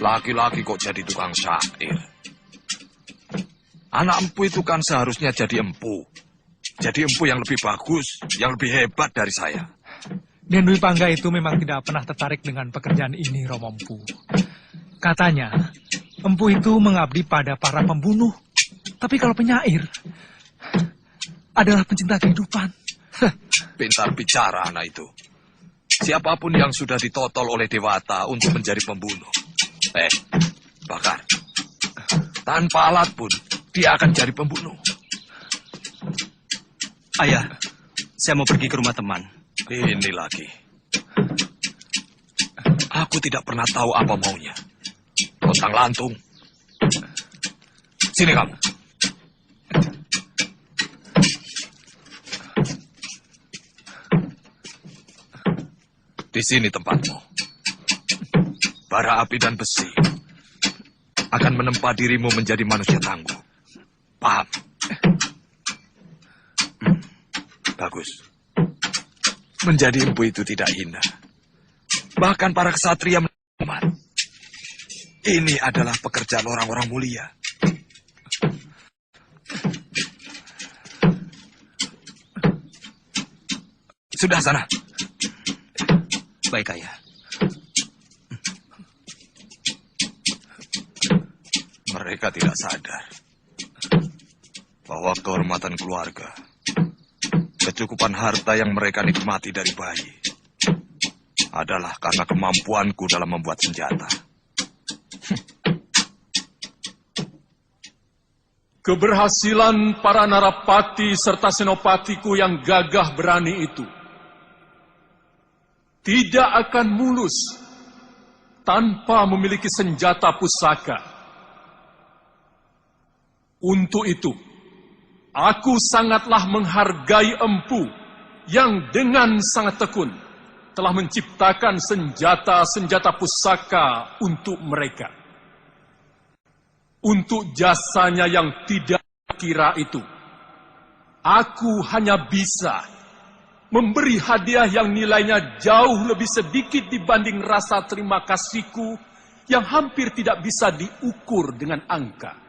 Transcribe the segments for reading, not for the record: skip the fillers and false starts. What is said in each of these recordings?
Laki-laki kok jadi tukang syair. Anak empu itu kan seharusnya jadi empu. Jadi empu yang lebih bagus, yang lebih hebat dari saya. Den Dwi Pangga itu memang tidak pernah tertarik dengan pekerjaan ini, Romo Empu. Katanya, empu itu mengabdi pada para pembunuh. Tapi kalau penyair adalah pencinta kehidupan. Pintar bicara anak itu. Siapapun yang sudah ditotol oleh Dewata untuk menjadi pembunuh. Bakar. Tanpa alat pun, dia akan jadi pembunuh. Ayah, saya mau pergi ke rumah teman. Ini lagi. Aku tidak pernah tahu apa maunya. Lontang-lantung. Sini kamu. Di sini tempatmu. Bara api dan besi akan menempa dirimu menjadi manusia tangguh. Paham? Bagus. Menjadi empu itu tidak hina. Bahkan para ksatria menikmat. Ini adalah pekerjaan orang-orang mulia. Sudah sana. Baik, Ayah. Mereka tidak sadar bahwa kehormatan keluarga, kecukupan harta yang mereka nikmati dari bayi, adalah karena kemampuanku dalam membuat senjata. Keberhasilan para narapati serta senopatiku yang gagah berani itu tidak akan mulus tanpa memiliki senjata pusaka. Untuk itu, aku sangatlah menghargai empu yang dengan sangat tekun telah menciptakan senjata-senjata pusaka untuk mereka. Untuk jasanya yang tidak kira itu, aku hanya bisa memberi hadiah yang nilainya jauh lebih sedikit dibanding rasa terima kasihku yang hampir tidak bisa diukur dengan angka.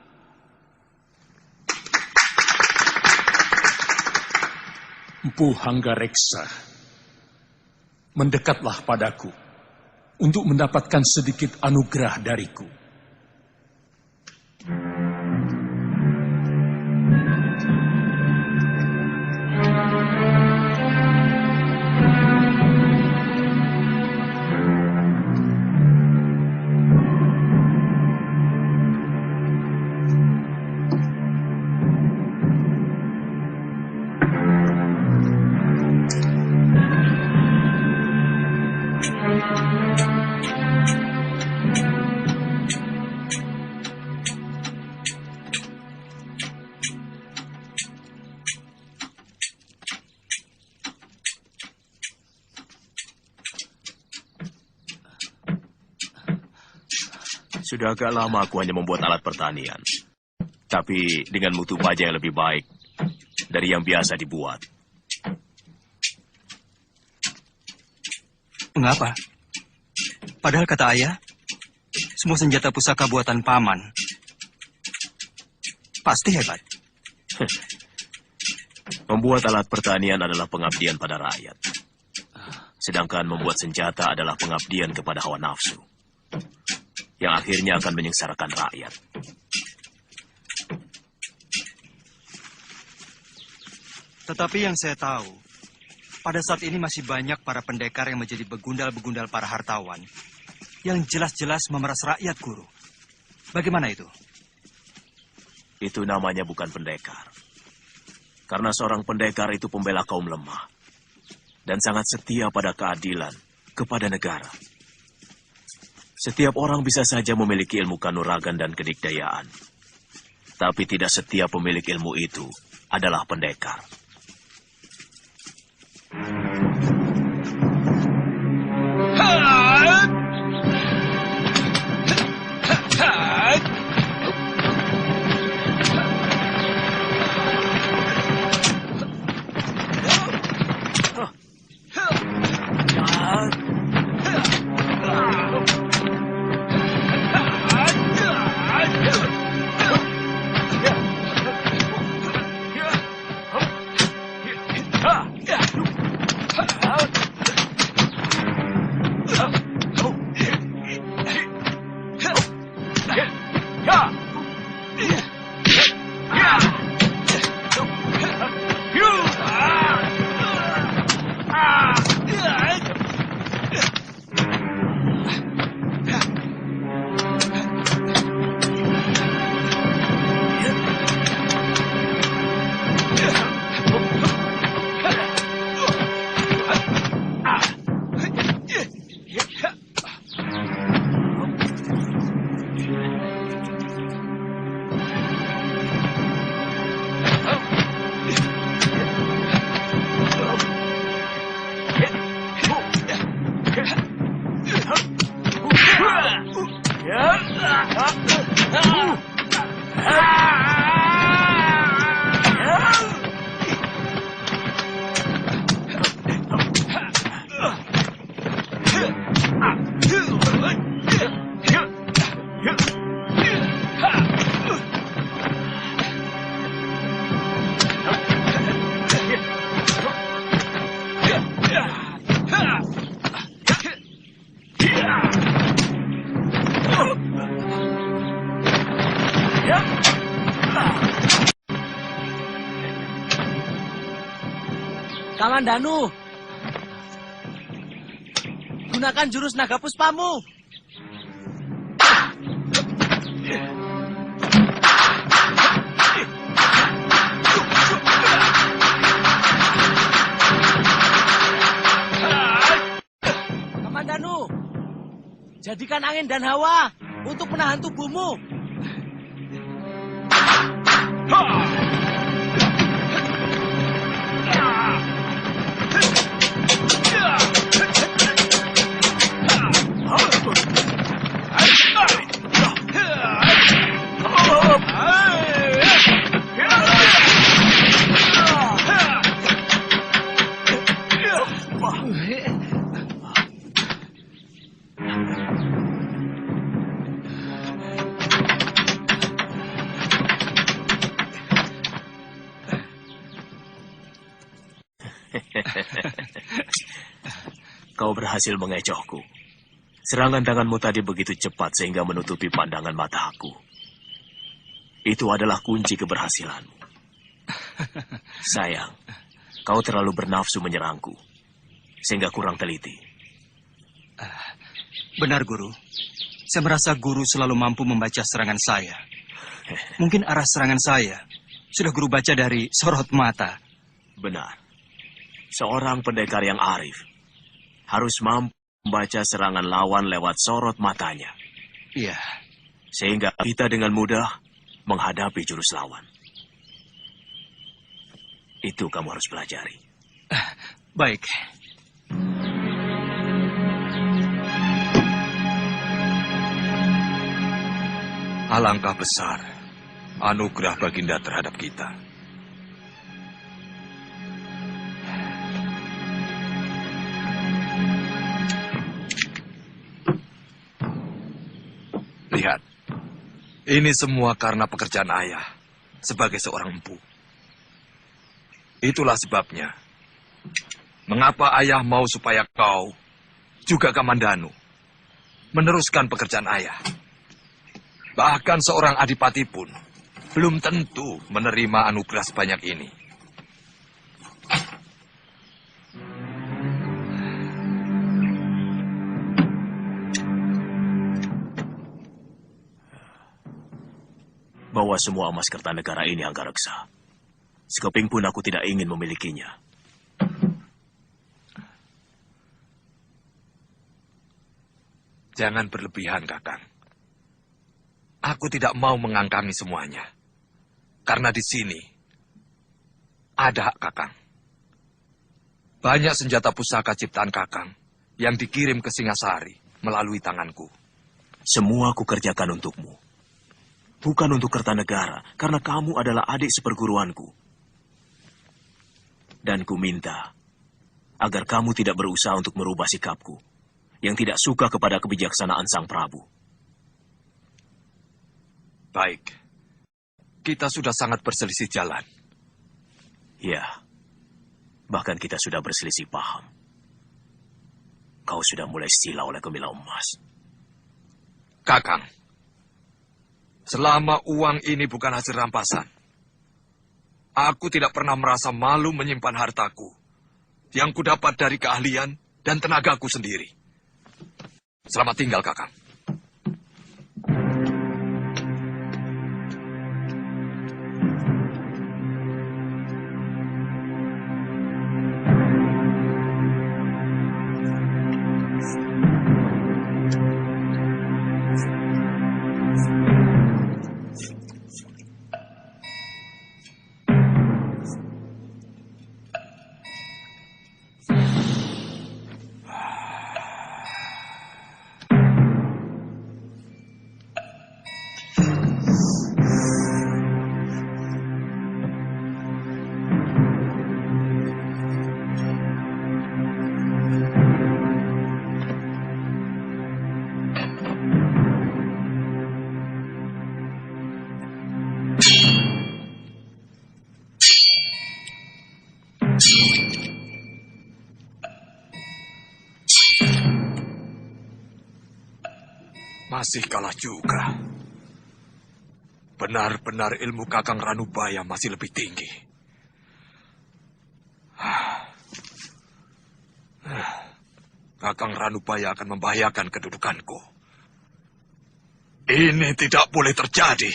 Empu Hanggareksa, mendekatlah padaku untuk mendapatkan sedikit anugerah dariku. Sudah agak lama aku hanya membuat alat pertanian. Tapi dengan mutu baja yang lebih baik dari yang biasa dibuat. Mengapa? Padahal kata ayah, semua senjata pusaka buatan paman pasti hebat. Membuat alat pertanian adalah pengabdian pada rakyat. Sedangkan membuat senjata adalah pengabdian kepada hawa nafsu. Yang akhirnya akan menyengsarakan rakyat. Tetapi yang saya tahu, pada saat ini masih banyak para pendekar yang menjadi begundal-begundal para hartawan, yang jelas-jelas memeras rakyat, Guru. Bagaimana itu? Itu namanya bukan pendekar. Karena seorang pendekar itu pembela kaum lemah. Dan sangat setia pada keadilan, kepada negara. Setiap orang bisa saja memiliki ilmu kanuragan dan kedikdayaan. Tapi tidak setiap pemilik ilmu itu adalah pendekar. Kamandanu, gunakan jurus naga puspamu. Kamandanu, jadikan angin dan hawa untuk menahan tubuhmu. Kau berhasil mengecohku. Serangan tanganmu tadi begitu cepat sehingga menutupi pandangan mataku. Itu adalah kunci keberhasilanmu. Sayang, kau terlalu bernafsu menyerangku, sehingga kurang teliti. Benar, Guru. Saya merasa Guru selalu mampu membaca serangan saya. Mungkin arah serangan saya sudah Guru baca dari sorot mata. Benar. Seorang pendekar yang arif harus mampu membaca serangan lawan lewat sorot matanya. Iya. Sehingga kita dengan mudah menghadapi jurus lawan. Itu kamu harus pelajari. Baik. Alangkah besar anugerah Baginda terhadap kita. Lihat, ini semua karena pekerjaan ayah sebagai seorang empu. Itulah sebabnya, mengapa ayah mau supaya kau, juga Kamandanu, meneruskan pekerjaan ayah. Bahkan seorang adipati pun belum tentu menerima anugerah sebanyak ini. Bawa semua emas Kertanegara ini, Anggareksa. Sekeping pun aku tidak ingin memilikinya. Jangan berlebihan, Kakang. Aku tidak mau mengangkangi semuanya. Karena di sini ada hak Kakang. Banyak senjata pusaka ciptaan Kakang yang dikirim ke Singasari melalui tanganku. Semua aku kerjakan untukmu. Bukan untuk Kertanegara, karena kamu adalah adik seperguruanku. Dan ku minta agar kamu tidak berusaha untuk merubah sikapku yang tidak suka kepada kebijaksanaan Sang Prabu. Baik. Kita sudah sangat berselisih jalan. Ya, bahkan kita sudah berselisih paham. Kau sudah mulai silau oleh gemilang emas. Kakang, selama uang ini bukan hasil rampasan, aku tidak pernah merasa malu menyimpan hartaku yang kudapat dari keahlian dan tenagaku sendiri. Selamat tinggal, Kakang. Masih kalah juga. Benar-benar ilmu Kakang Ranubaya masih lebih tinggi. Kakang Ranubaya akan membahayakan kedudukanku. Ini tidak boleh terjadi.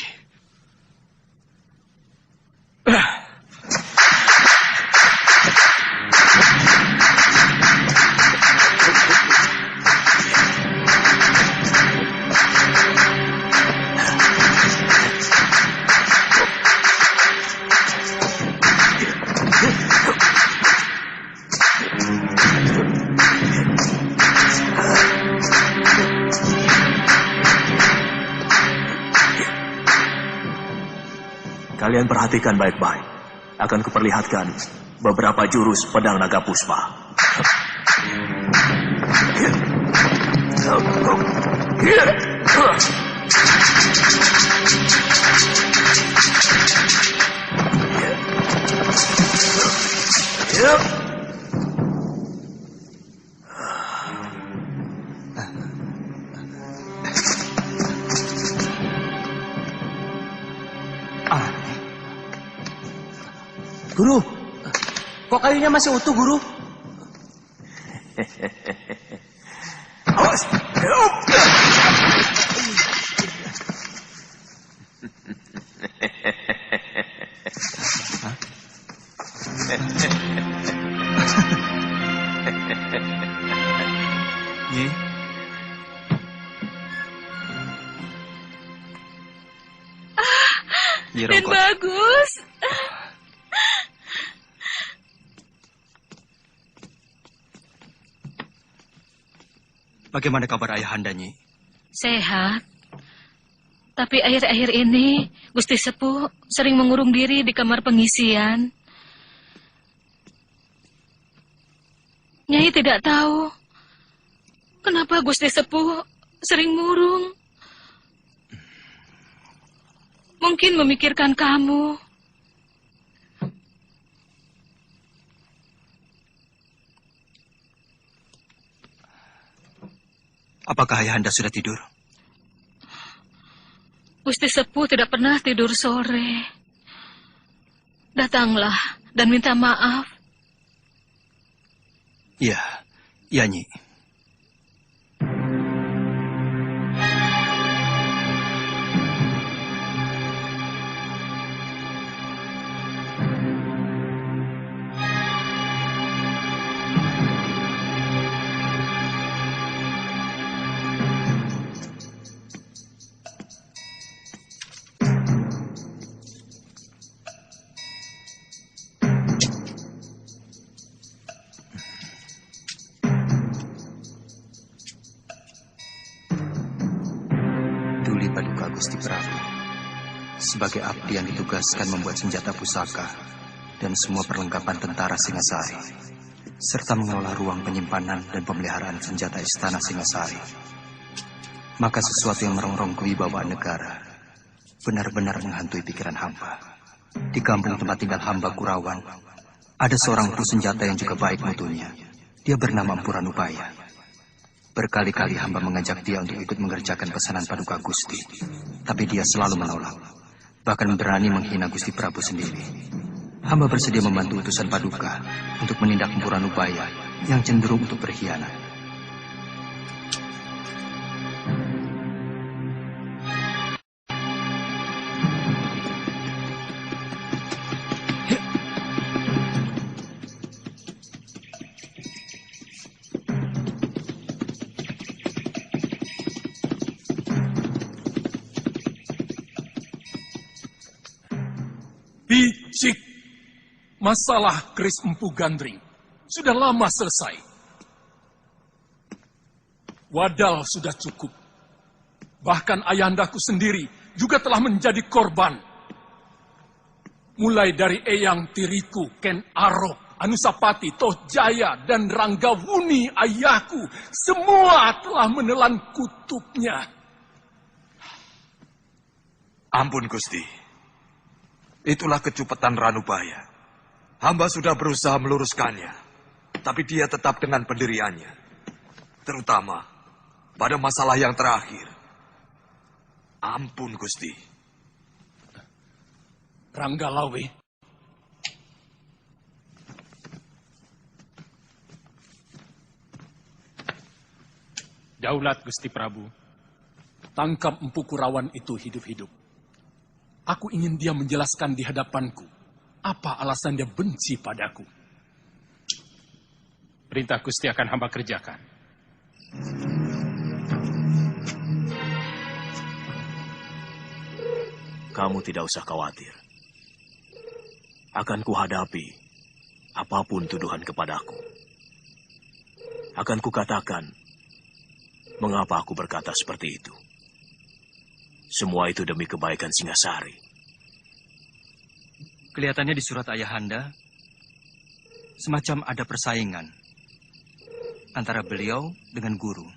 Kalian perhatikan baik-baik. Akan kuperlihatkan beberapa jurus pedang naga puspa. Guru, kok kayunya masih utuh, Guru? Awas! Nyi, Nyi Dan Rongkot. bagus. Bagaimana kabar ayahanda, Nyi? Sehat. Tapi akhir-akhir ini Gusti Sepuh sering mengurung diri di kamar pengisian. Nyai tidak tahu kenapa Gusti Sepuh sering murung. Mungkin memikirkan kamu. Apakah ayahanda sudah tidur? Gusti Sepuh tidak pernah tidur sore. Datanglah dan minta maaf. Iya, iya, Nyi. Duli Paduka Gusti Prabu, sebagai abdi yang ditugaskan membuat senjata pusaka dan semua perlengkapan tentara Singasari, serta mengelola ruang penyimpanan dan pemeliharaan senjata istana Singasari. Maka sesuatu yang merongrong kewibawaan negara benar-benar menghantui pikiran hamba. Di kampung tempat tinggal hamba Kurawan, ada seorang empu senjata yang juga baik mutunya. Dia bernama Empu Ranubaya. Berkali-kali hamba mengajak dia untuk ikut mengerjakan pesanan Paduka Gusti, tapi dia selalu menolak, bahkan berani menghina Gusti Prabu sendiri. Hamba bersedia membantu utusan Paduka untuk menindak Empu Ranubaya yang cenderung untuk berkhianat. Bicik. Masalah keris Empu Gandring sudah lama selesai. Wadal sudah cukup. Bahkan ayahandaku sendiri juga telah menjadi korban. Mulai dari Eyang Tiriku, Ken Arok, Anusapati, Toh Jaya, dan Ranggawuni ayahku, semua telah menelan kutubnya. Ampun, Gusti. Itulah kecupetan Ranubaya. Hamba sudah berusaha meluruskannya, tapi dia tetap dengan pendiriannya. Terutama pada masalah yang terakhir. Ampun, Gusti. Daulat Gusti Prabu. Tangkap Empu Kurawan itu hidup-hidup. Aku ingin dia menjelaskan di hadapanku apa alasan dia benci padaku. Perintah Gusti akan hamba kerjakan. Kamu tidak usah khawatir. Akan kuhadapi apapun tuduhan kepadaku. Akan kukatakan mengapa aku berkata seperti itu. Semua itu demi kebaikan Singasari. Kelihatannya di surat Ayahanda, semacam ada persaingan antara beliau dengan guru.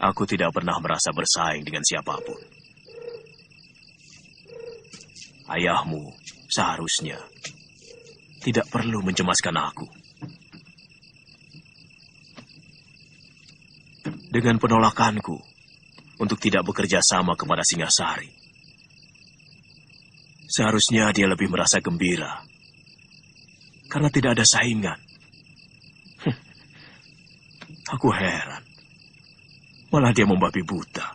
Aku tidak pernah merasa bersaing dengan siapapun. Ayahmu seharusnya tidak perlu mencemaskan aku. Dengan penolakanku untuk tidak bekerja sama kepada Singasari, seharusnya dia lebih merasa gembira karena tidak ada saingan. Aku heran, malah dia membabi buta.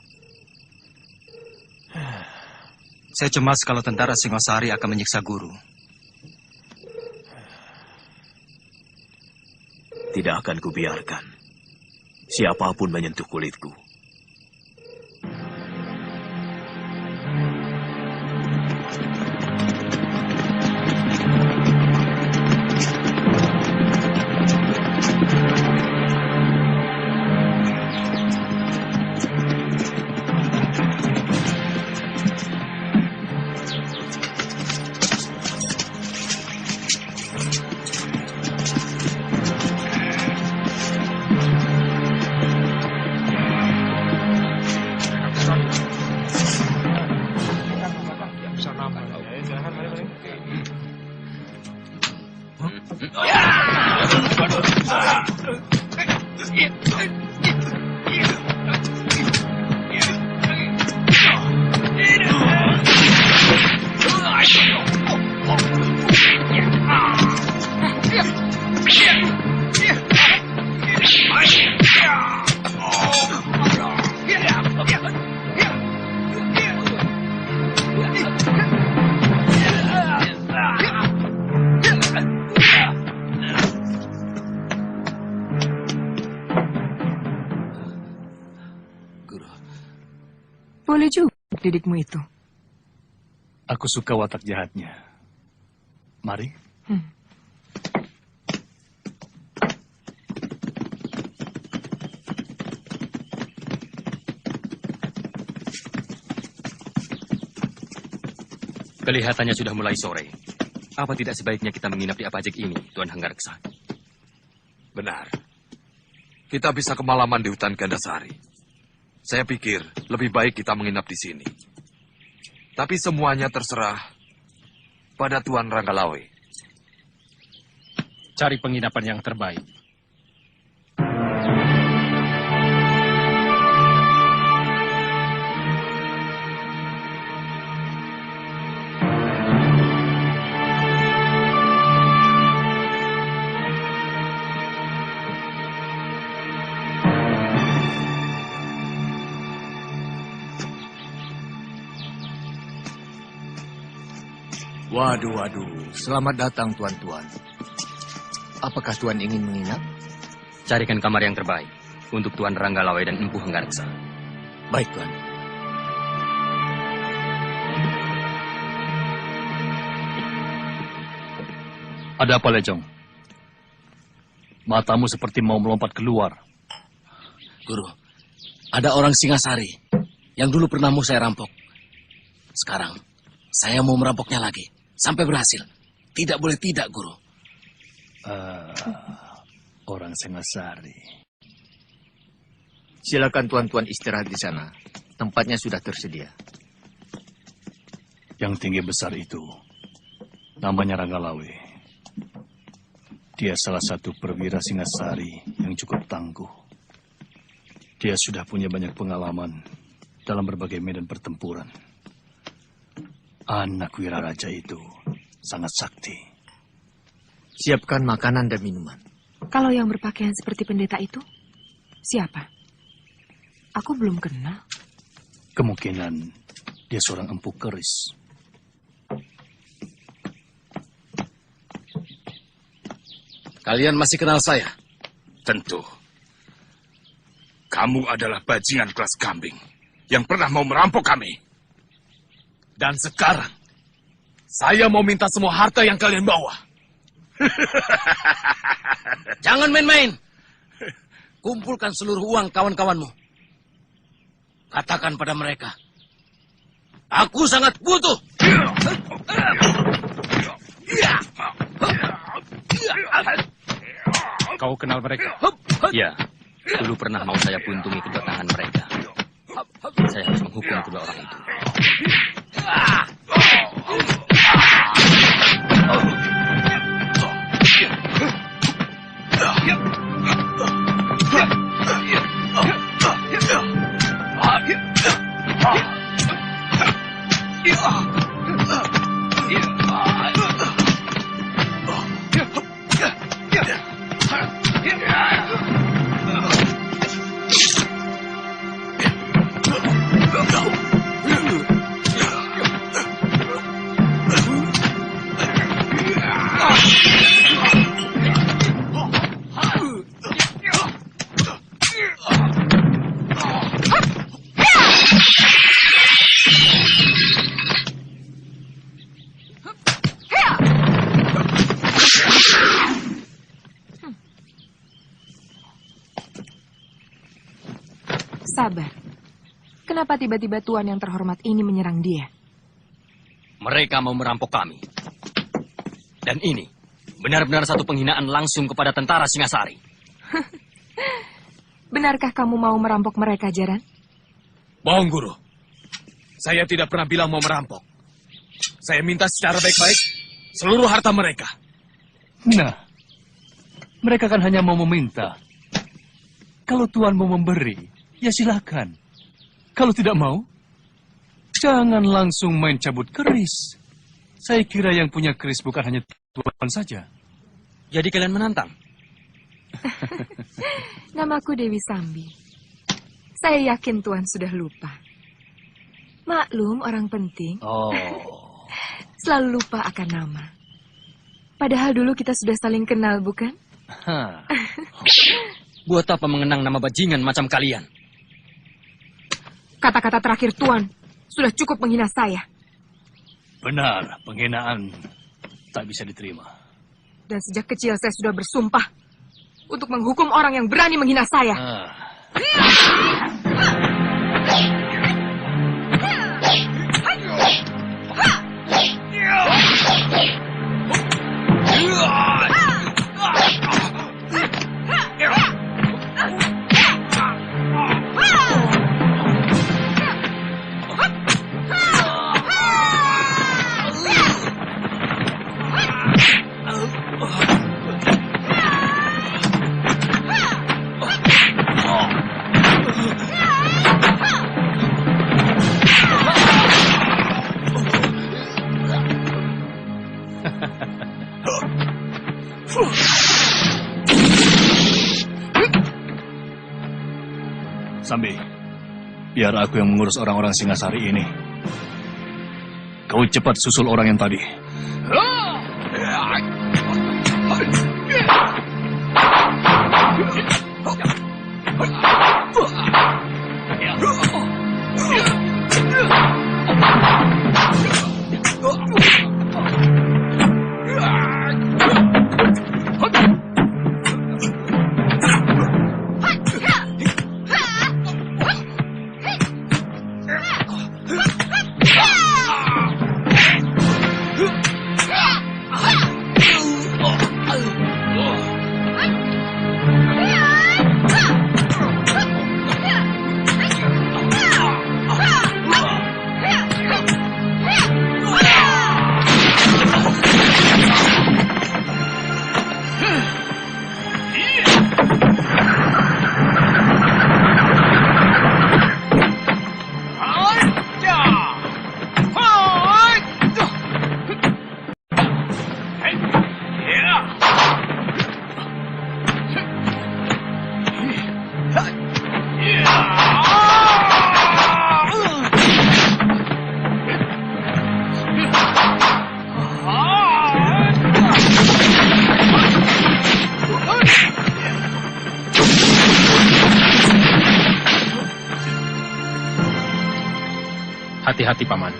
Saya cemas kalau tentara Singasari akan menyiksa guru. Tidak akan kubiarkan siapapun menyentuh kulitku. Boleh juga didikmu itu. Aku suka watak jahatnya. Mari. Kelihatannya sudah mulai sore. Apa tidak sebaiknya kita menginap di Apajek ini, Tuan Hanggareksa? Benar. Kita bisa kemalaman di hutan Gandasari. Saya pikir lebih baik kita menginap di sini. Tapi semuanya terserah pada Tuan Ranggalawe. Cari penginapan yang terbaik. Waduh, selamat datang tuan-tuan. Apakah tuan ingin menginap? Carikan kamar yang terbaik untuk Tuan Ranggalawe dan Empu Hanggareksa. Baik, tuan. Ada apa, Lejong? Matamu seperti mau melompat keluar. Guru, ada orang Singasari yang dulu pernah mau saya rampok. Sekarang, saya mau merampoknya lagi. Sampai berhasil. Tidak boleh tidak, Guru. Orang Singasari. Silakan tuan-tuan istirahat di sana. Tempatnya sudah tersedia. Yang tinggi besar itu, namanya Ranggalawe. Dia salah satu perwira Singasari yang cukup tangguh. Dia sudah punya banyak pengalaman dalam berbagai medan pertempuran. Anak Wiraraja itu sangat sakti. Siapkan makanan dan minuman. Kalau yang berpakaian seperti pendeta itu? Siapa? Aku belum kenal. Kemungkinan dia seorang empu keris. Kalian masih kenal saya? Tentu. Kamu adalah bajingan kelas kambing yang pernah mau merampok kami. Dan sekarang, saya mau minta semua harta yang kalian bawa. Jangan main-main. Kumpulkan seluruh uang kawan-kawanmu. Katakan pada mereka, aku sangat butuh. Kau kenal mereka? Ya, dulu pernah mau saya buntungi kedua tangan mereka. Saya harus menghukum kedua orang itu. Sabar. Kenapa tiba-tiba tuan yang terhormat ini menyerang dia? Mereka mau merampok kami. Dan ini benar-benar satu penghinaan langsung kepada tentara Singasari. Benarkah kamu mau merampok mereka, Jaran? Bohong, Guru. Saya tidak pernah bilang mau merampok. Saya minta secara baik-baik seluruh harta mereka. Nah, mereka kan hanya mau meminta. Kalau Tuan mau memberi, ya silakan. Kalau tidak mau, jangan langsung main cabut keris. Saya kira yang punya keris bukan hanya Tuan saja. Jadi kalian menantang? Namaku Dewi Sambi. Saya yakin Tuan sudah lupa. Maklum orang penting. Oh. Selalu lupa akan nama. Padahal dulu kita sudah saling kenal, bukan? Buat apa mengenang nama bajingan macam kalian? Kata-kata terakhir Tuan sudah cukup menghina saya. Benar, penghinaan tak bisa diterima. Dan sejak kecil saya sudah bersumpah untuk menghukum orang yang berani menghina saya. Sambi, biar aku yang mengurus orang-orang Singasari ini. Kau cepat susul orang yang tadi. Hati-hati, Paman.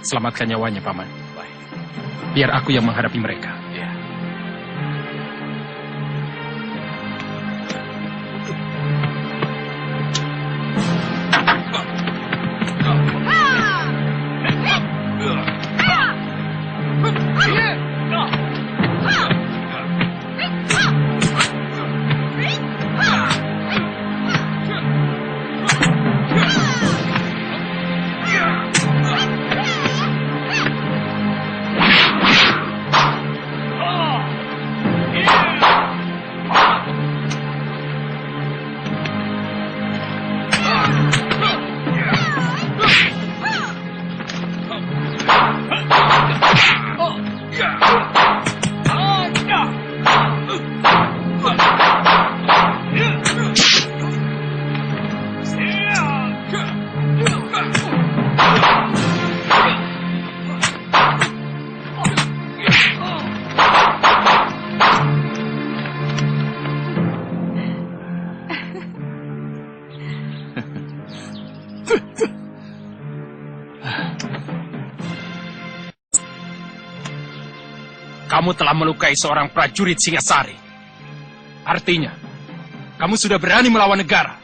Selamatkan nyawanya, Paman. Biar aku yang menghadapi mereka. Kamu telah melukai seorang prajurit Singasari. Artinya, kamu sudah berani melawan negara.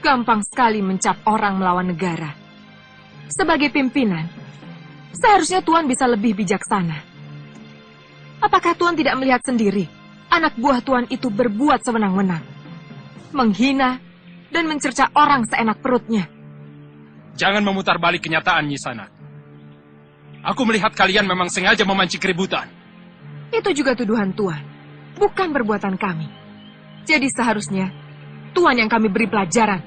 Gampang sekali mencap orang melawan negara. Sebagai pimpinan, seharusnya Tuan bisa lebih bijaksana. Apakah Tuan tidak melihat sendiri anak buah Tuan itu berbuat sewenang-wenang, menghina dan mencerca orang seenak perutnya? Jangan memutar balik kenyataan, Nyi Sanak. Aku melihat kalian memang sengaja memancing keributan. Itu juga tuduhan Tuan, bukan perbuatan kami. Jadi seharusnya Tuan yang kami beri pelajaran.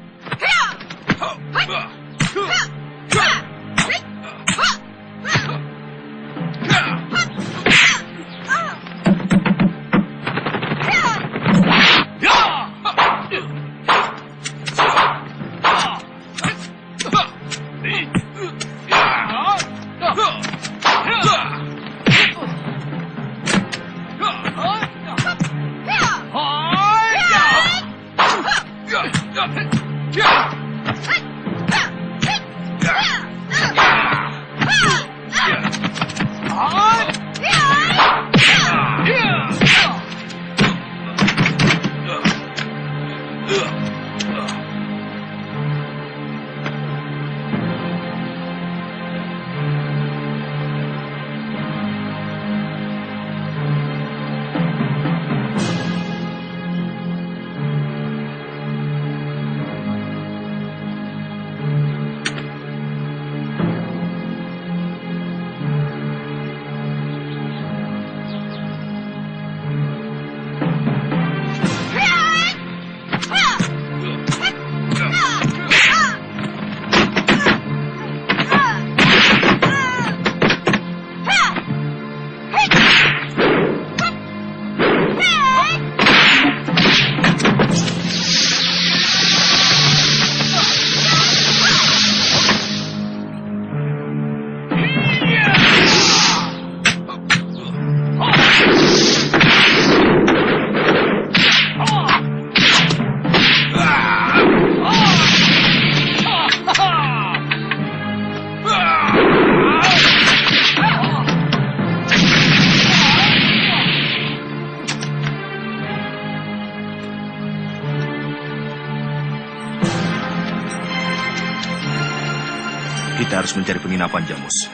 Kita harus mencari penginapan, Jamus.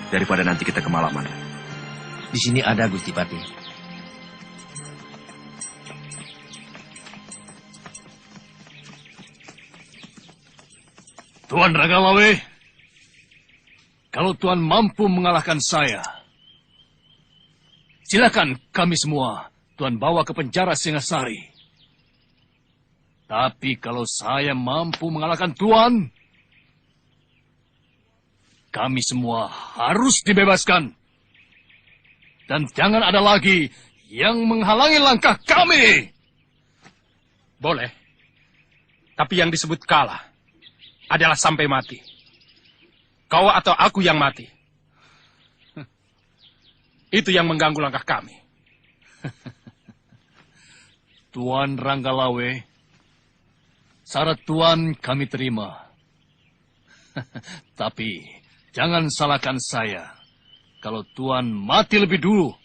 Daripada nanti kita kemalaman. Di sini ada, Gusti Pati. Tuan Ragamawe, Kalau Tuan mampu mengalahkan saya, silakan kami semua Tuan bawa ke penjara Singasari. Tapi kalau saya mampu mengalahkan Tuan, kami semua harus dibebaskan. Dan jangan ada lagi yang menghalangi langkah kami. Boleh. Tapi yang disebut kalah adalah sampai mati. Kau atau aku yang mati. Itu yang mengganggu langkah kami. Tuan Ranggalawe, syarat Tuan kami terima. Tapi jangan salahkan saya kalau Tuan mati lebih dulu.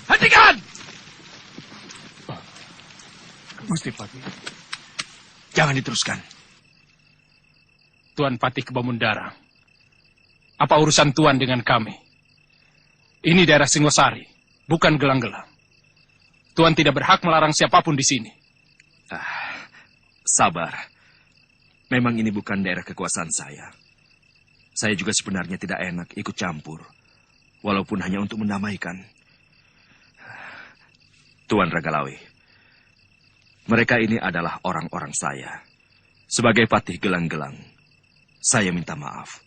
Hentikan! Gusti Patih. Jangan diteruskan. Tuan Patih Kebamundara. Apa urusan Tuan dengan kami? Ini daerah Singosari, bukan Gelang-Gelang. Tuan tidak berhak melarang siapapun di sini. Sabar. Memang ini bukan daerah kekuasaan saya. Saya juga sebenarnya tidak enak ikut campur. Walaupun hanya untuk mendamaikan. Tuan Ranggalawe, mereka ini adalah orang-orang saya. Sebagai Patih Gelang-Gelang, saya minta maaf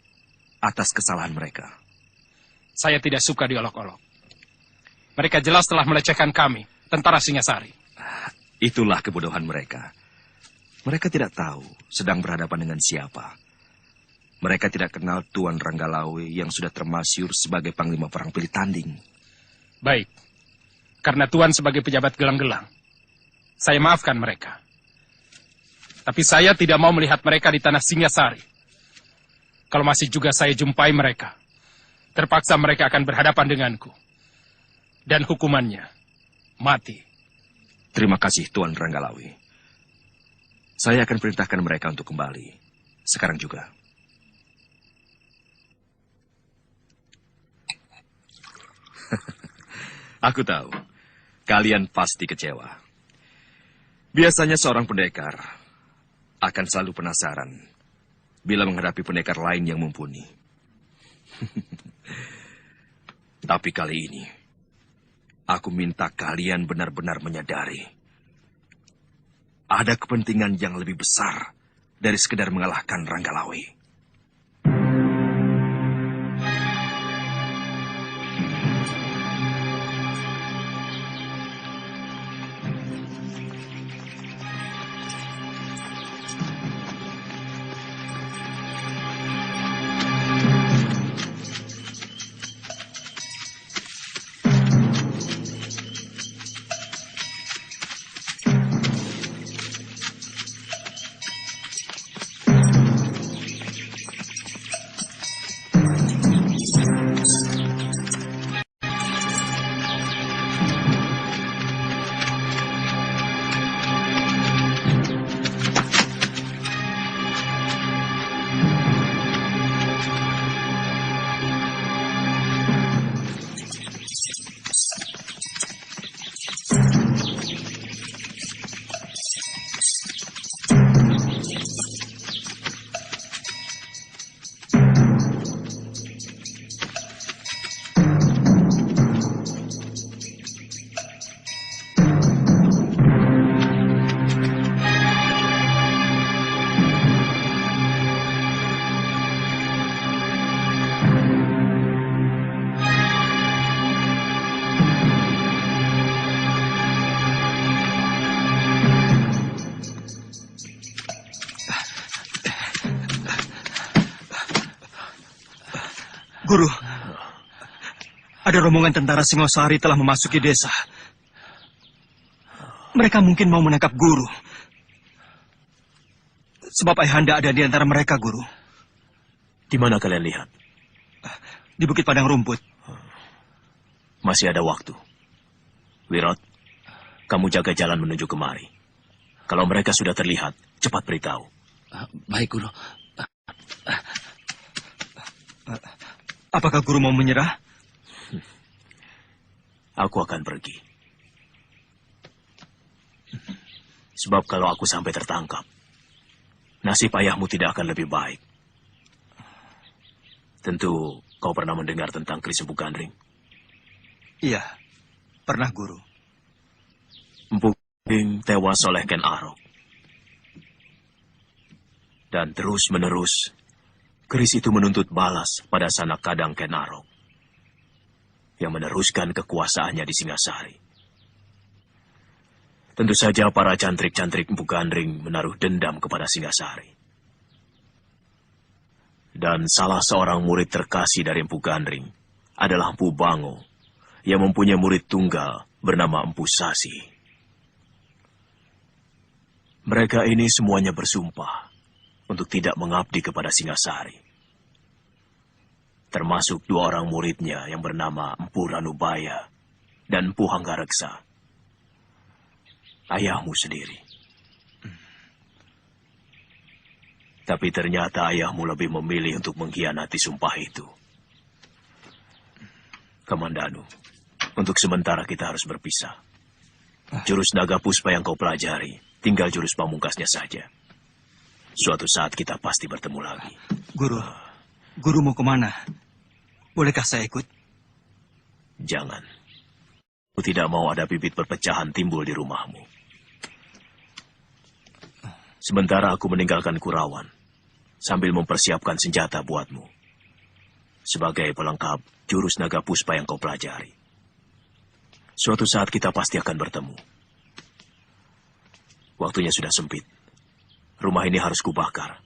atas kesalahan mereka. Saya tidak suka diolok-olok. Mereka jelas telah melecehkan kami, tentara Singasari. Itulah kebodohan mereka. Mereka tidak tahu sedang berhadapan dengan siapa. Mereka tidak kenal Tuan Ranggalawe yang sudah termasyhur sebagai Panglima Perang Pilih Tanding. Baik. Karena Tuan sebagai pejabat Gelang-Gelang, saya maafkan mereka. Tapi saya tidak mau melihat mereka di tanah Singasari. Kalau masih juga saya jumpai mereka, terpaksa mereka akan berhadapan denganku. Dan hukumannya, mati. Terima kasih Tuan Ranggalawe. Saya akan perintahkan mereka untuk kembali. Sekarang juga. Aku tahu. Kalian pasti kecewa. Biasanya seorang pendekar akan selalu penasaran bila menghadapi pendekar lain yang mumpuni. Tapi kali ini, aku minta kalian benar-benar menyadari ada kepentingan yang lebih besar dari sekedar mengalahkan Ranggalawe. Guru, ada rombongan tentara Singosari telah memasuki desa. Mereka mungkin mau menangkap guru. Sebab Ayahanda ada di antara mereka, Guru. Di mana kalian lihat? Di Bukit Padang Rumput. Masih ada waktu. Wirot, kamu jaga jalan menuju kemari. Kalau mereka sudah terlihat, cepat beritahu. Baik, Guru. Apakah Guru mau menyerah? Aku akan pergi. Sebab kalau aku sampai tertangkap, nasib ayahmu tidak akan lebih baik. Tentu kau pernah mendengar tentang Kris Empu Gandring? Iya, pernah, Guru. Empu Gandring tewas oleh Ken Arok. Dan terus-menerus, Kris itu menuntut balas pada sanak kadang Ken Arok yang meneruskan kekuasaannya di Singasari. Tentu saja para cantrik-cantrik Empu Gandring menaruh dendam kepada Singasari. Dan salah seorang murid terkasih dari Empu Gandring adalah Empu Bango yang mempunyai murid tunggal bernama Empu Sasi. Mereka ini semuanya bersumpah untuk tidak mengabdi kepada Singasari. Termasuk dua orang muridnya yang bernama Empu Ranubaya dan Empu Hanggareksa. Ayahmu sendiri. Tapi ternyata ayahmu lebih memilih untuk mengkhianati sumpah itu. Kamandanu, untuk sementara kita harus berpisah. Jurus naga puspa yang kau pelajari, tinggal jurus pamungkasnya saja. Suatu saat kita pasti bertemu lagi. Guru mau kemana? Bolehkah saya ikut? Jangan. Aku tidak mau ada bibit perpecahan timbul di rumahmu. Sementara aku meninggalkan Kurawan, sambil mempersiapkan senjata buatmu. Sebagai pelengkap jurus naga puspa yang kau pelajari. Suatu saat kita pasti akan bertemu. Waktunya sudah sempit. Rumah ini harus kubakar.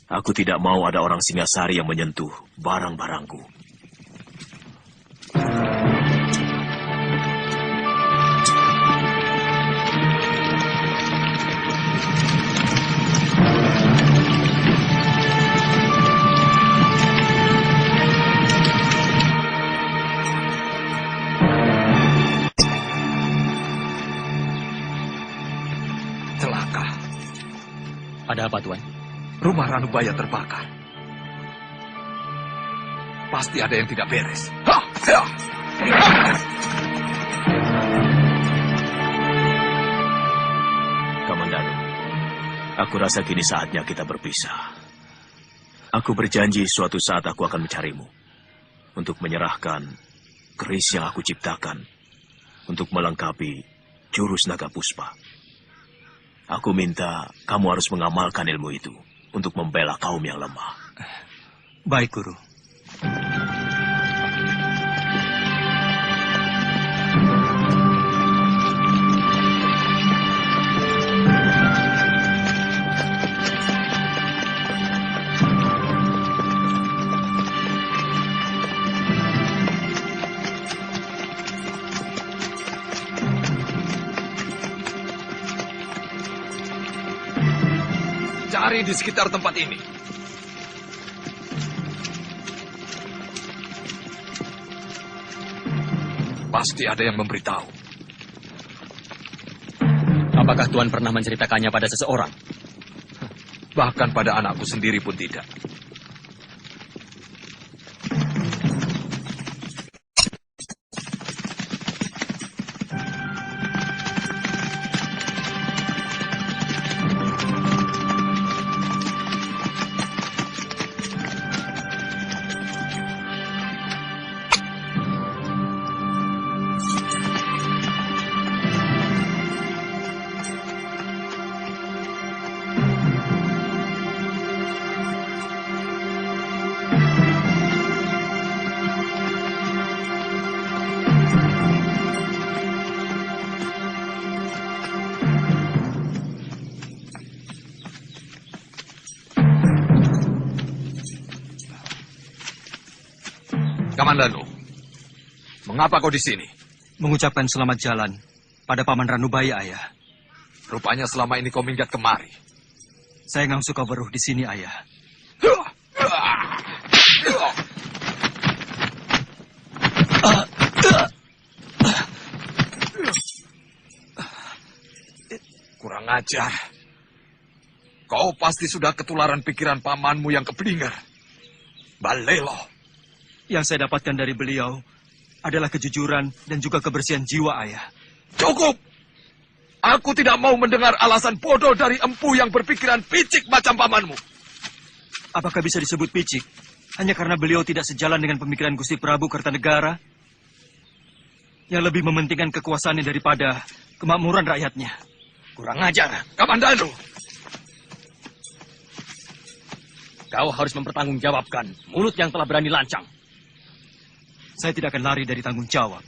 Aku tidak mau ada orang Singasari yang menyentuh barang-barangku. Celaka. Ada apa, Tuan? Rumah Ranubaya terbakar. Pasti ada yang tidak beres. Kamandanu, aku rasa kini saatnya kita berpisah. Aku berjanji suatu saat aku akan mencarimu untuk menyerahkan keris yang aku ciptakan untuk melengkapi jurus naga puspa. Aku minta kamu harus mengamalkan ilmu itu untuk membela kaum yang lemah. Baik, Guru. Cari di sekitar tempat ini. Pasti ada yang memberitahu. Apakah Tuan pernah menceritakannya pada seseorang? Bahkan pada anakku sendiri pun tidak. Kamandanu, mengapa kau di sini? Mengucapkan selamat jalan pada Paman Ranubaya, Ayah. Rupanya selama ini kau minggat kemari. Saya nggak suka beruh di sini, Ayah. Kurang ajar. Kau pasti sudah ketularan pikiran pamanmu yang keblinger. Balelo. Yang saya dapatkan dari beliau adalah kejujuran dan juga kebersihan jiwa, Ayah. Cukup! Aku tidak mau mendengar alasan bodoh dari empu yang berpikiran picik macam pamanmu. Apakah bisa disebut picik? Hanya karena beliau tidak sejalan dengan pemikiran Gusti Prabu Kertanegara? Yang lebih mementingkan kekuasaannya daripada kemakmuran rakyatnya. Kurang ajar. Kamandanu! Kau harus mempertanggungjawabkan mulut yang telah berani lancang. Saya tidak akan lari dari tanggung jawab.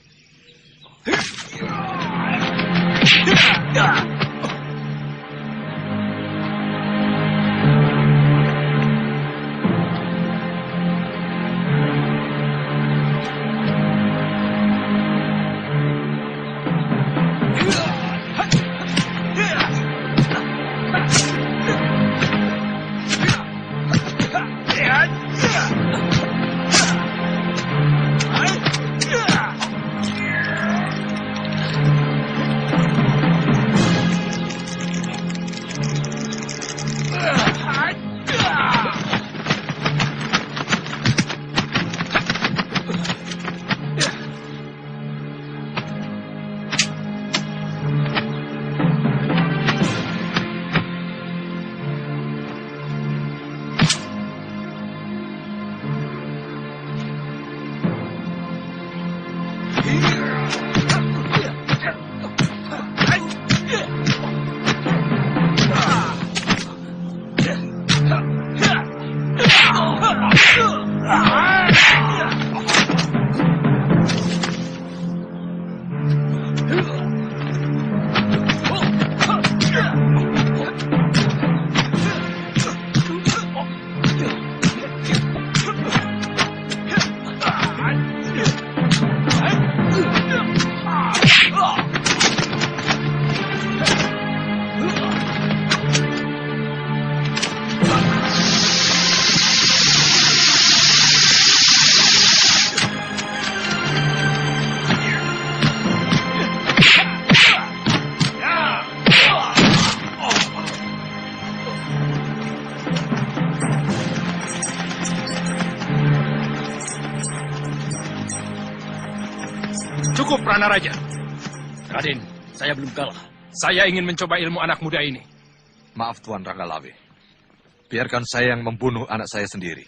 Cukup, Pranaraja. Raden, saya belum kalah. Saya ingin mencoba ilmu anak muda ini. Maaf, Tuan Ranggalawe. Biarkan saya yang membunuh anak saya sendiri.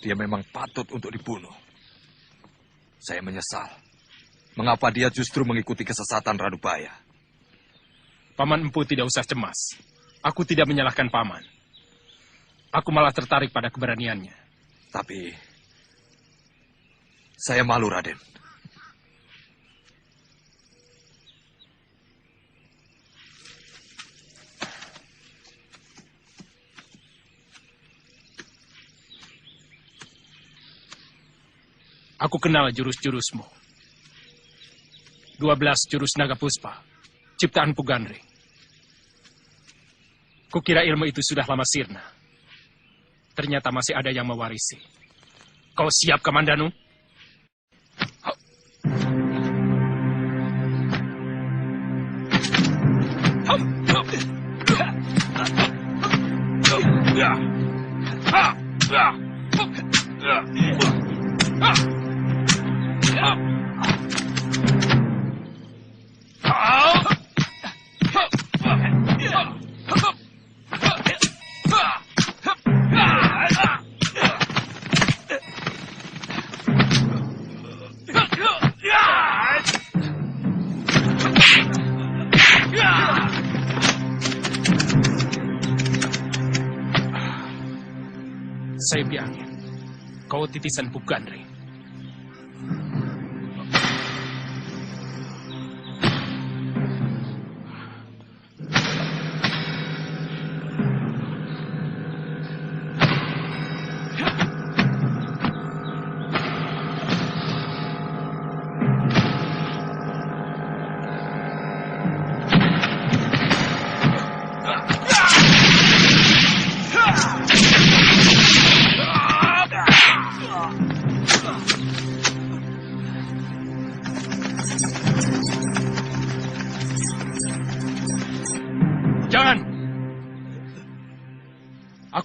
Dia memang patut untuk dibunuh. Saya menyesal. Mengapa dia justru mengikuti kesesatan Ranubaya? Paman Empu tidak usah cemas. Aku tidak menyalahkan Paman. Aku malah tertarik pada keberaniannya. Tapi saya malu, Raden. Aku kenal jurus-jurusmu. 12 jurus naga puspa, ciptaan Pugandri. Kukira ilmu itu sudah lama sirna. Ternyata masih ada yang mewarisi. Kau siap, Kamandanu? Saya bilangin, kau titisan Pugandri.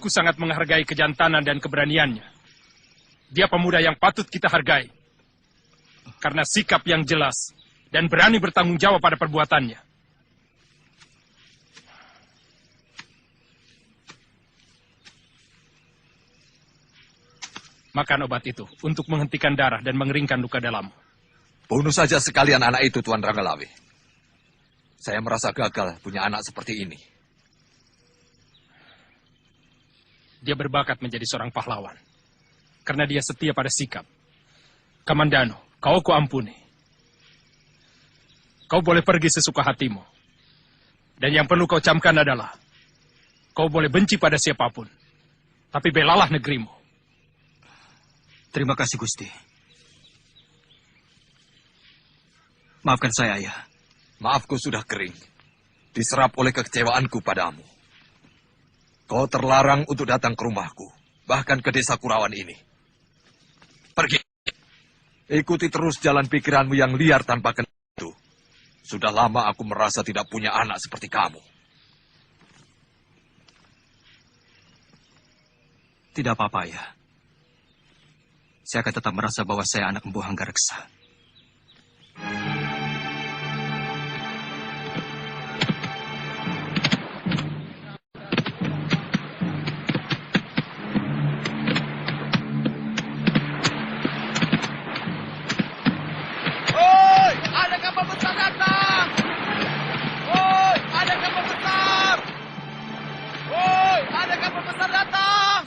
Aku sangat menghargai kejantanan dan keberaniannya. Dia pemuda yang patut kita hargai. Karena sikap yang jelas dan berani bertanggung jawab pada perbuatannya. Makan obat itu untuk menghentikan darah dan mengeringkan luka dalam. Bunuh saja sekalian anak itu, Tuan Ranggalawe. Saya merasa gagal punya anak seperti ini. Dia berbakat menjadi seorang pahlawan. Karena dia setia pada sikap. Kamandano, kau kuampuni. Kau boleh pergi sesuka hatimu. Dan yang perlu kau camkan adalah, kau boleh benci pada siapapun. Tapi belalah negerimu. Terima kasih, Gusti. Maafkan saya, Ayah. Maafku sudah kering. Diserap oleh kekecewaanku padamu. Kau terlarang untuk datang ke rumahku. Bahkan ke desa Kurawan ini. Pergi. Ikuti terus jalan pikiranmu yang liar tanpa kenal itu. Sudah lama aku merasa tidak punya anak seperti kamu. Tidak apa-apa, Ayah. Saya akan tetap merasa bahwa saya anak Empu Hanggareksa. Oi, ada kapal besar datang! Oi, ada kapal besar! Oi, ada kapal besar datang!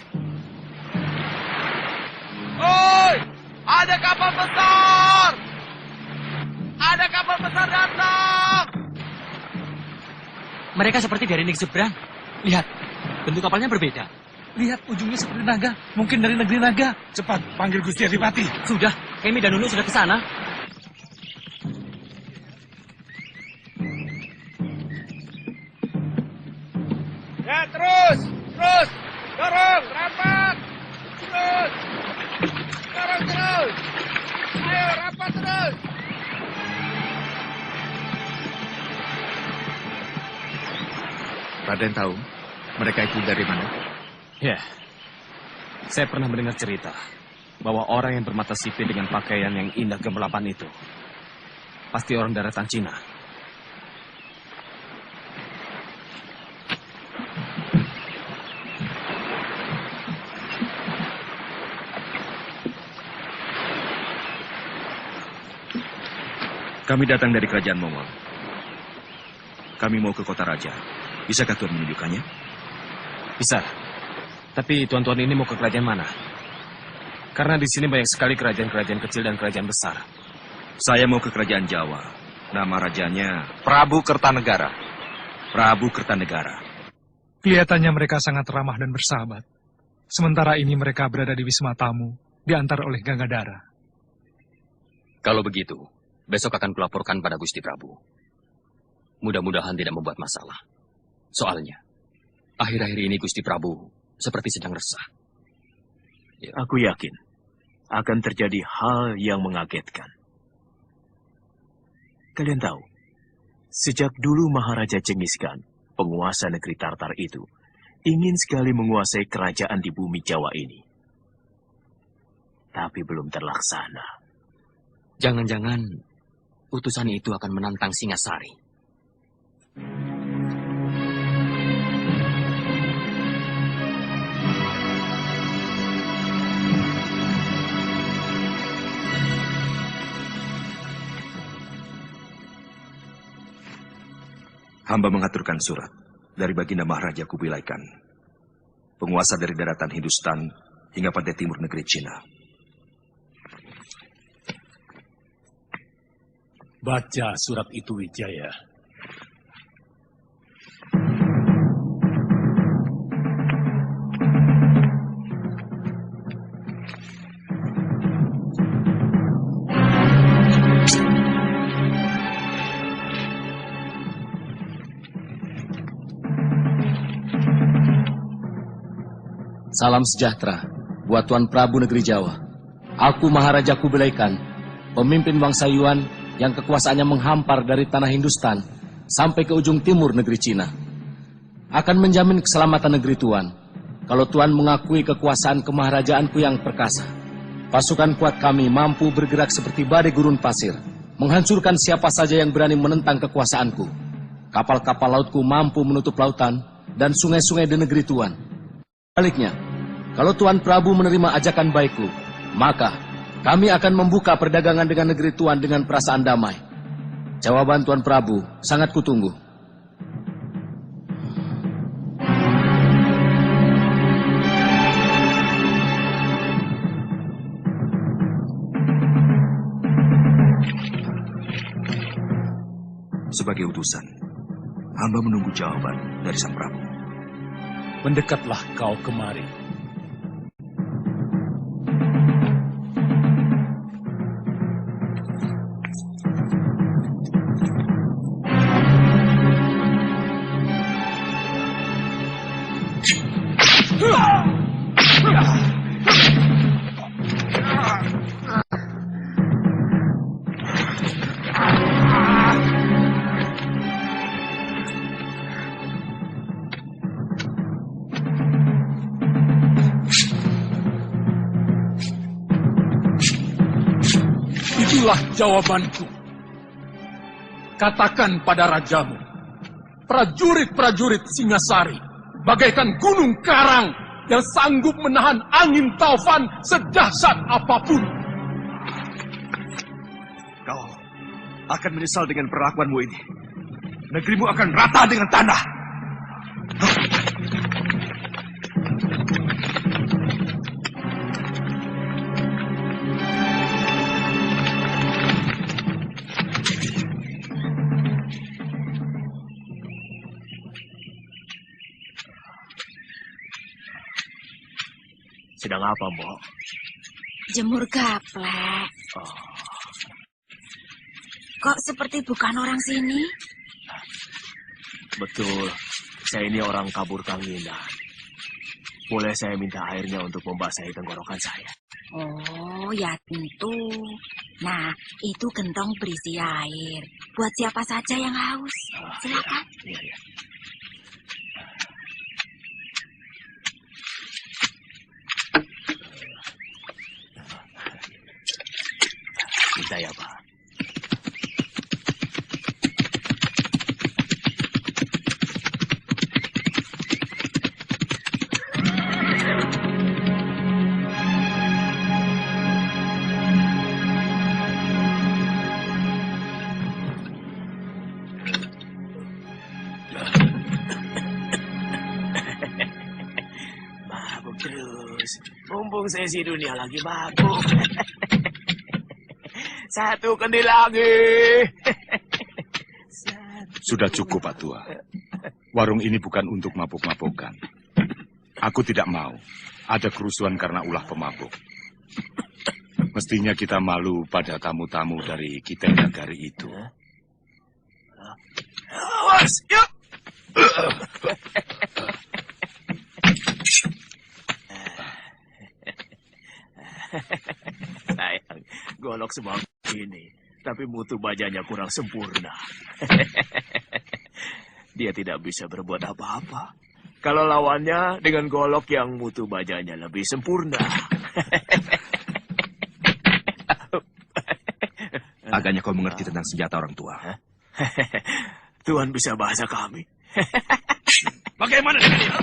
Oi, ada kapal besar! Ada kapal besar datang! Mereka seperti dari negeri seberang. Lihat, bentuk kapalnya berbeda. Lihat, ujungnya seperti naga. Mungkin dari negeri naga. Cepat, panggil Gusti Adipati. Sudah, Kemi dan Nunu sudah ke sana. Ya, terus! Dorong, rapat! Terus! Dorong terus! Ayo, rapat terus! Raden tahu mereka itu dari mana? Ya, saya pernah mendengar cerita bahwa orang yang bermata sipit dengan pakaian yang indah gemerlapan itu pasti orang daratan Cina. Kami datang dari kerajaan Mongol. Kami mau ke kota raja. Bisakah Tuan menunjukkannya? Bisa. Tapi tuan-tuan ini mau ke kerajaan mana? Karena di sini banyak sekali kerajaan-kerajaan kecil dan kerajaan besar. Saya mau ke kerajaan Jawa. Nama rajanya Prabu Kertanegara. Prabu Kertanegara. Kelihatannya mereka sangat ramah dan bersahabat. Sementara ini mereka berada di Wisma Tamu, diantar oleh Gangadara. Kalau begitu, besok akan kulaporkan pada Gusti Prabu. Mudah-mudahan tidak membuat masalah. Soalnya, akhir-akhir ini Gusti Prabu seperti sedang resah. Ya. Aku yakin akan terjadi hal yang mengagetkan. Kalian tahu, sejak dulu Maharaja Genghis Khan, penguasa negeri Tartar itu, ingin sekali menguasai kerajaan di bumi Jawa ini. Tapi belum terlaksana. Jangan-jangan utusan itu akan menantang Singasari. Hamba mengaturkan surat dari Baginda Maharaja Kubilai Khan, penguasa dari daratan Hindustan hingga pantai timur negeri Cina. Baca surat itu, Wijaya. Salam sejahtera buat Tuan Prabu Negeri Jawa. Aku Maharaja Kubilai Khan, pemimpin bangsa Yuan yang kekuasaannya menghampar dari tanah Hindustan sampai ke ujung timur negeri Cina. Akan menjamin keselamatan negeri Tuan kalau Tuan mengakui kekuasaan kemaharajaanku yang perkasa, pasukan kuat kami mampu bergerak seperti badai gurun pasir, menghancurkan siapa saja yang berani menentang kekuasaanku. Kapal-kapal lautku mampu menutup lautan dan sungai-sungai di negeri Tuan. Baliknya, kalau Tuan Prabu menerima ajakan baikku, maka kami akan membuka perdagangan dengan negeri Tuan dengan perasaan damai. Jawaban Tuan Prabu sangat kutunggu. Sebagai utusan, hamba menunggu jawaban dari Sang Prabu. Mendekatlah kau kemari. Itulah jawabanku. Katakan pada rajamu, prajurit-prajurit Singasari bagaikan gunung karang yang sanggup menahan angin taufan sedahsyat apapun. Kau akan menyesal dengan perlakuanmu ini. Negerimu akan rata dengan tanah. Sedang apa, Mbok? Jemur gaplek. Kok seperti bukan orang sini? Betul, saya ini orang kabur Kanginan. Boleh saya minta airnya untuk membasahi tenggorokan saya? Oh, ya tentu. Nah, itu gentong berisi air. Buat siapa saja yang haus. Silakan. Iya, iya. Minta ya, Pak. Mabuk terus. Mumpung sesi dunia lagi mabuk. Satu kendi lagi. Sudah cukup, Pak Tua. Warung ini bukan untuk mabuk-mabukan. Aku tidak mau ada kerusuhan karena ulah pemabuk. Mestinya kita malu pada tamu-tamu dari kita Nagari itu. Awas, yuk. Sayang, golok semua ini, tapi mutu bajanya kurang sempurna. Dia tidak bisa berbuat apa-apa kalau lawannya dengan golok yang mutu bajanya lebih sempurna. Agaknya kau mengerti tentang senjata orang tua. Tuhan bisa bahasa kami. Bagaimana dengan dia?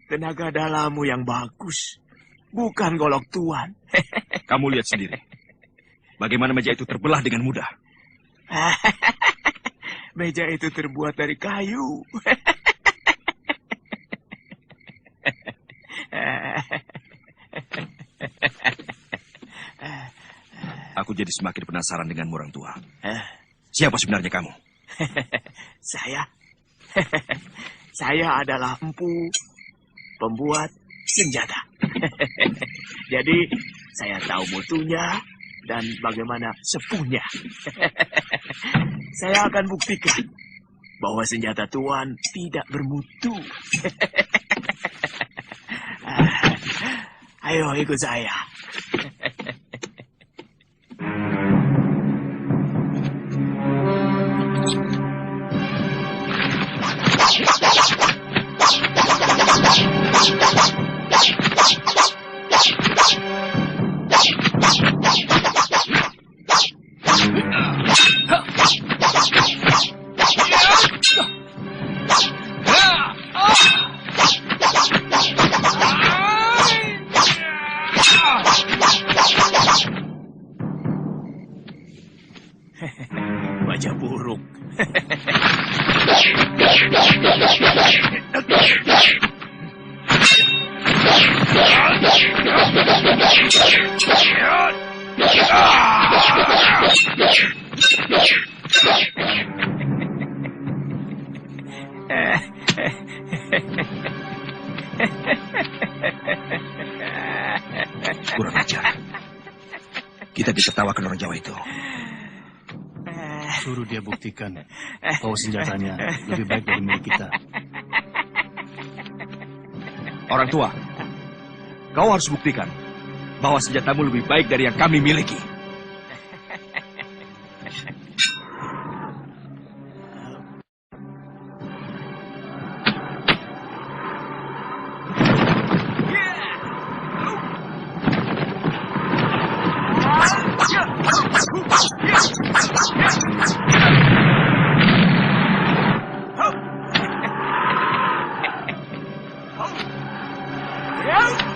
Tenaga dalammu yang bagus, bukan golok Tuan. Kamu lihat sendiri. Bagaimana meja itu terbelah dengan mudah. Meja itu terbuat dari kayu. Aku jadi semakin penasaran dengan orang tua. Siapa sebenarnya kamu? Saya adalah empu, pembuat senjata. Jadi saya tahu mutunya dan bagaimana sepuhnya. Saya akan buktikan bahwa senjata Tuan tidak bermutu. Ayo ikut saya. Kurang ajar. Kita ditertawakan orang Jawa itu. Suruh dia buktikan bahwa senjatanya lebih baik dari milik kita. Orang tua, kau harus buktikan bahwa senjatamu lebih baik dari yang kami miliki. Yeah.